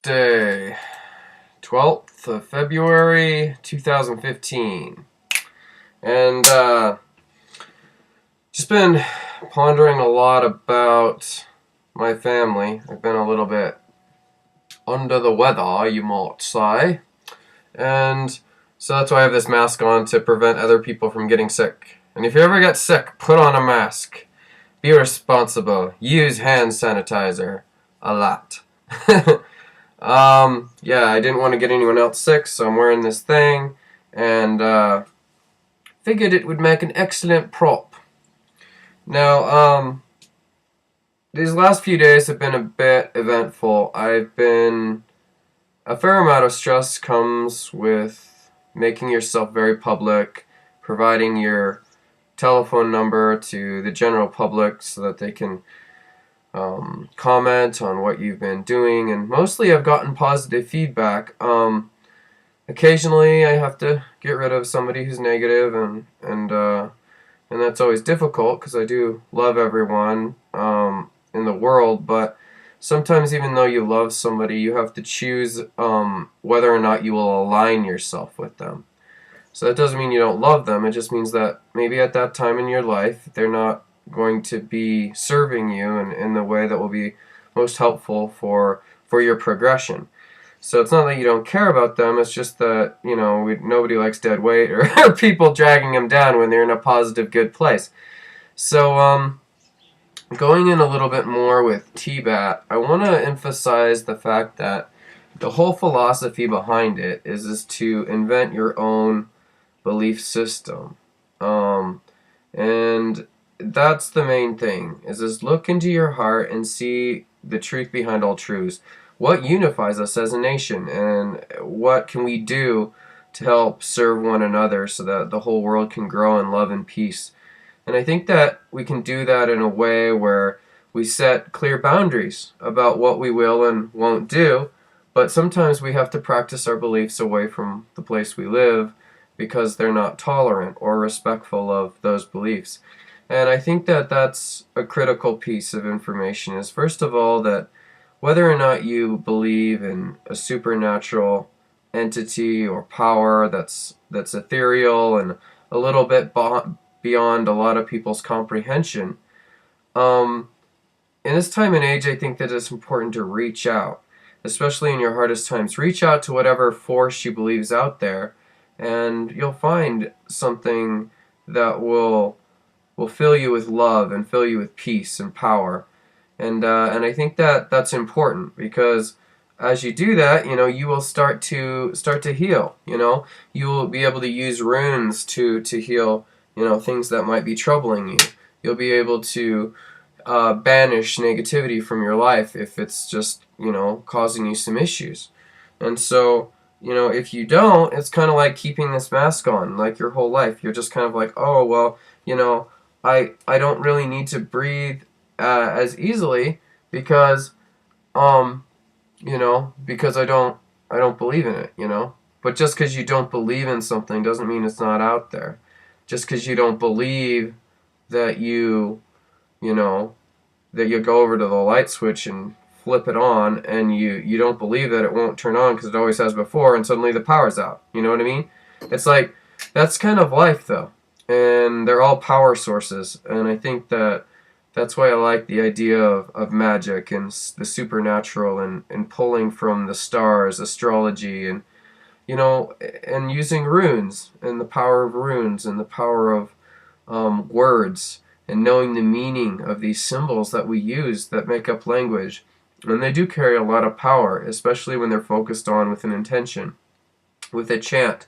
Thursday, 12th of February 2015. And just been pondering a lot about my family. I've been a little bit under the weather, you might say. And so that's why I have this mask on, to prevent other people from getting sick. And if you ever get sick, put on a mask. Be responsible. Use hand sanitizer a lot. Yeah, I didn't want to get anyone else sick, so I'm wearing this thing, and figured it would make an excellent prop. Now, these last few days have been a bit eventful. A fair amount of stress comes with making yourself very public, providing your telephone number to the general public so that they can comment on what you've been doing, and mostly I've gotten positive feedback. Occasionally I have to get rid of somebody who's negative, and that's always difficult because I do love everyone in the world, but sometimes even though you love somebody, you have to choose whether or not you will align yourself with them. So that doesn't mean you don't love them, it just means that maybe at that time in your life they're not going to be serving you in the way that will be most helpful for your progression. So it's not that you don't care about them, it's just that, nobody likes dead weight or people dragging them down when they're in a positive, good place. So, going in a little bit more with TBAT, I want to emphasize the fact that the whole philosophy behind it is to invent your own belief system. And that's the main thing, is just look into your heart and see the truth behind all truths. What unifies us as a nation, and what can we do to help serve one another so that the whole world can grow in love and peace? And I think that we can do that in a way where we set clear boundaries about what we will and won't do, but sometimes we have to practice our beliefs away from the place we live because they're not tolerant or respectful of those beliefs. And I think that that's a critical piece of information, is first of all that whether or not you believe in a supernatural entity or power that's ethereal and a little bit beyond a lot of people's comprehension, in this time and age I think that it's important to reach out, especially in your hardest times. Reach out to whatever force you believe is out there, and you'll find something that will fill you with love and fill you with peace and power. And I think that that's important, because as you do that, you will start to heal. You will be able to use runes to heal, things that might be troubling you. You'll be able to banish negativity from your life if it's just, causing you some issues. And so, if you don't, it's kind of like keeping this mask on, like your whole life. You're just kind of like, oh, well, I don't really need to breathe as easily because because I don't believe in it, But just because you don't believe in something doesn't mean it's not out there. Just because you don't believe that you go over to the light switch and flip it on, and you don't believe that it won't turn on because it always has before, and suddenly the power's out. You know what I mean? It's like, that's kind of life though. And they're all power sources, and I think that's why I like the idea of magic and the supernatural, and pulling from the stars, astrology, and and using runes, and the power of runes, and the power of words, and knowing the meaning of these symbols that we use that make up language. And they do carry a lot of power, especially when they're focused on with an intention, with a chant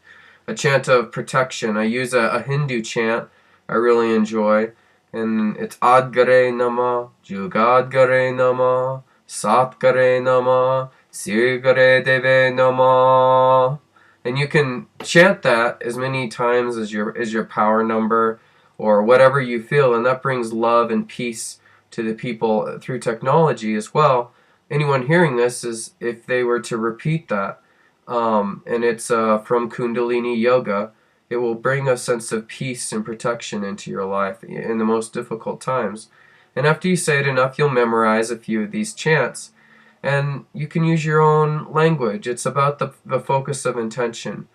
of protection. I use a Hindu chant I really enjoy, and it's Adgare Nama, Jugadgare Nama, Satgare Nama, Sirgare Deve Nama. And you can chant that as many times as your power number, or whatever you feel, and that brings love and peace to the people through technology as well. Anyone hearing this, is if they were to repeat that, and it's from Kundalini Yoga, it will bring a sense of peace and protection into your life in the most difficult times. And after you say it enough, you'll memorize a few of these chants, And you can use your own language. It's about the focus of intention.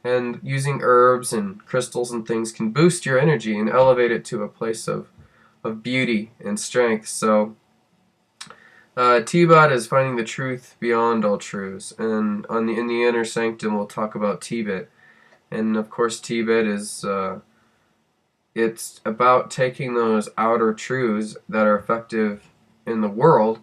And using herbs and crystals and things can boost your energy and elevate it to a place of beauty and strength. So, Tibet is finding the truth beyond all truths. And in the inner sanctum, we'll talk about Tibet. And of course, Tibet is it's about taking those outer truths that are effective in the world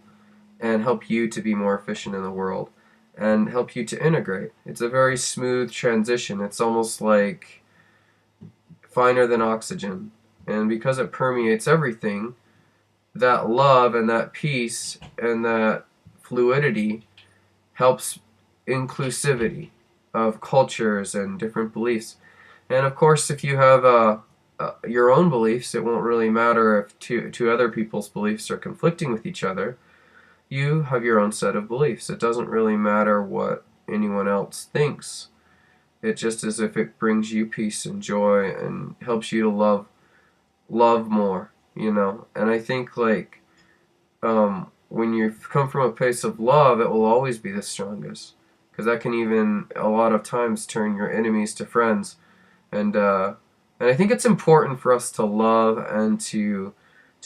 and help you to be more efficient in the world and help you to integrate. It's a very smooth transition. It's almost like finer than oxygen. And because it permeates everything, that love and that peace and that fluidity helps inclusivity of cultures and different beliefs. And of course, if you have your own beliefs, it won't really matter if two other people's beliefs are conflicting with each other. You have your own set of beliefs. It doesn't really matter what anyone else thinks. It just as if it brings you peace and joy and helps you to love more, you know. And I think like when you come from a place of love, it will always be the strongest, because that can even a lot of times turn your enemies to friends. And I think it's important for us to love and to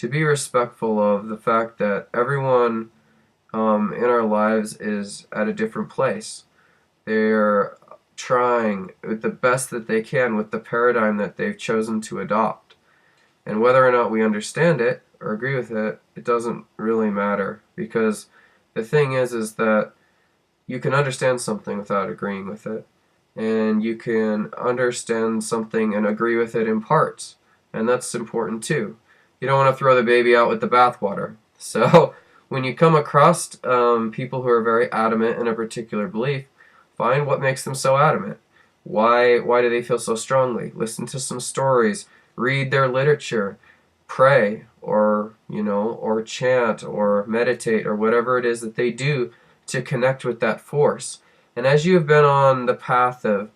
be respectful of the fact that everyone in our lives is at a different place. They're trying with the best that they can with the paradigm that they've chosen to adopt. And whether or not we understand it or agree with it, it doesn't really matter, because the thing is that you can understand something without agreeing with it, and you can understand something and agree with it in parts, and that's important too. You don't want to throw the baby out with the bathwater. So when you come across people who are very adamant in a particular belief, find what makes them so adamant. Why do they feel so strongly? Listen to some stories, read their literature, pray, or or chant or meditate or whatever it is that they do to connect with that force. And as you have been on the path of,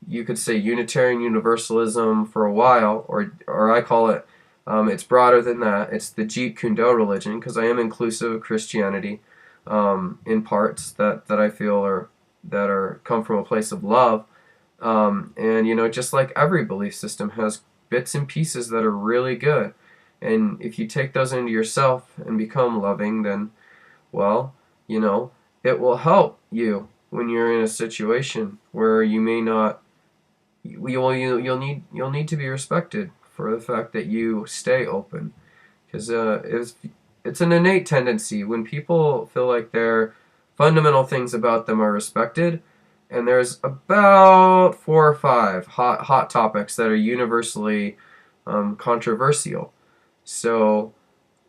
you could say, Unitarian Universalism for a while, or I call it, it's broader than that. It's the Jeet Kune Do religion, because I am inclusive of Christianity in parts that I feel are come from a place of love. And just like every belief system has bits and pieces that are really good. And if you take those into yourself and become loving, then, well, it will help you when you're in a situation where you may not, you'll need to be respected for the fact that you stay open, because it's an innate tendency when people feel like their fundamental things about them are respected. And there's about 4 or 5 hot topics that are universally controversial. So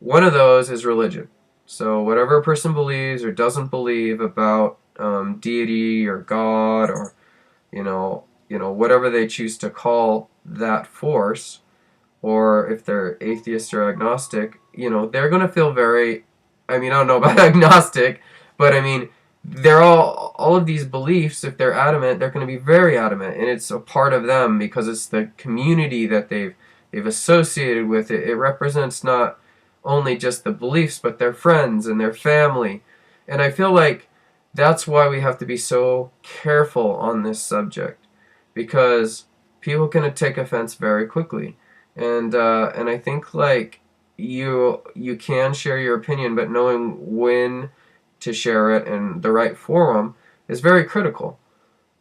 one of those is religion. So whatever a person believes or doesn't believe about deity or God, or whatever they choose to call that force, or if they're atheist or agnostic, they're going to feel very, I don't know about agnostic, but they're all of these beliefs, if they're adamant, they're going to be very adamant, and it's a part of them because it's the community that they've associated with it. It represents not only just the beliefs, but their friends and their family. And I feel like that's why we have to be so careful on this subject, because people can take offense very quickly. And I think like you can share your opinion, but knowing when to share it and the right forum is very critical.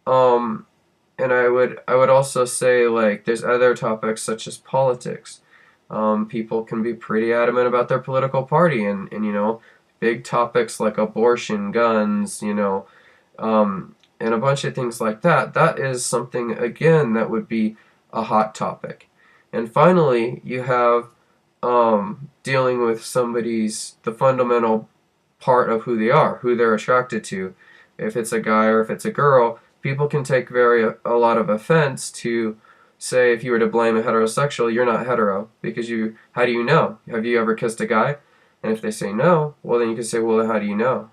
And I would also say, like, there's other topics such as politics. People can be pretty adamant about their political party, and big topics like abortion, guns, and a bunch of things like that. That is something, again, that would be a hot topic. And finally, you have dealing with the fundamental part of who they are, who they're attracted to. If it's a guy or if it's a girl, people can take a lot of offense to say, if you were to blame a heterosexual, you're not hetero, because how do you know? Have you ever kissed a guy? And if they say no, well, then you could say, well, how do you know?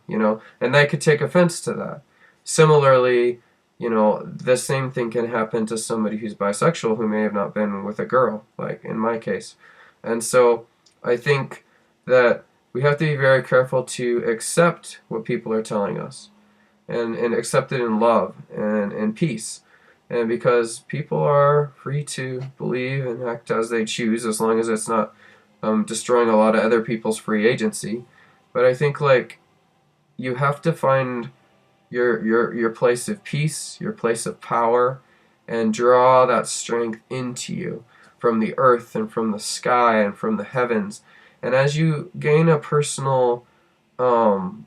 And they could take offense to that. Similarly, the same thing can happen to somebody who's bisexual who may have not been with a girl, like in my case. And so I think that we have to be very careful to accept what people are telling us, and accept it in love and in peace. And because people are free to believe and act as they choose, as long as it's not destroying a lot of other people's free agency. But I think like you have to find your place of peace, your place of power, and draw that strength into you from the earth and from the sky and from the heavens. And as you gain um,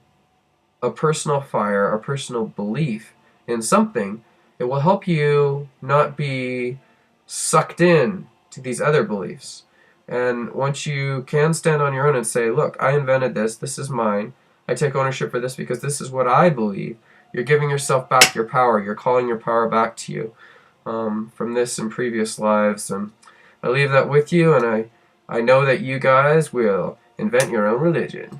a personal fire, a personal belief in something, it will help you not be sucked in to these other beliefs. And once you can stand on your own and say, look, I invented this, this is mine, I take ownership for this because this is what I believe, you're giving yourself back your power, you're calling your power back to you from this and previous lives. And I leave that with you, and I know that you guys will invent your own religion.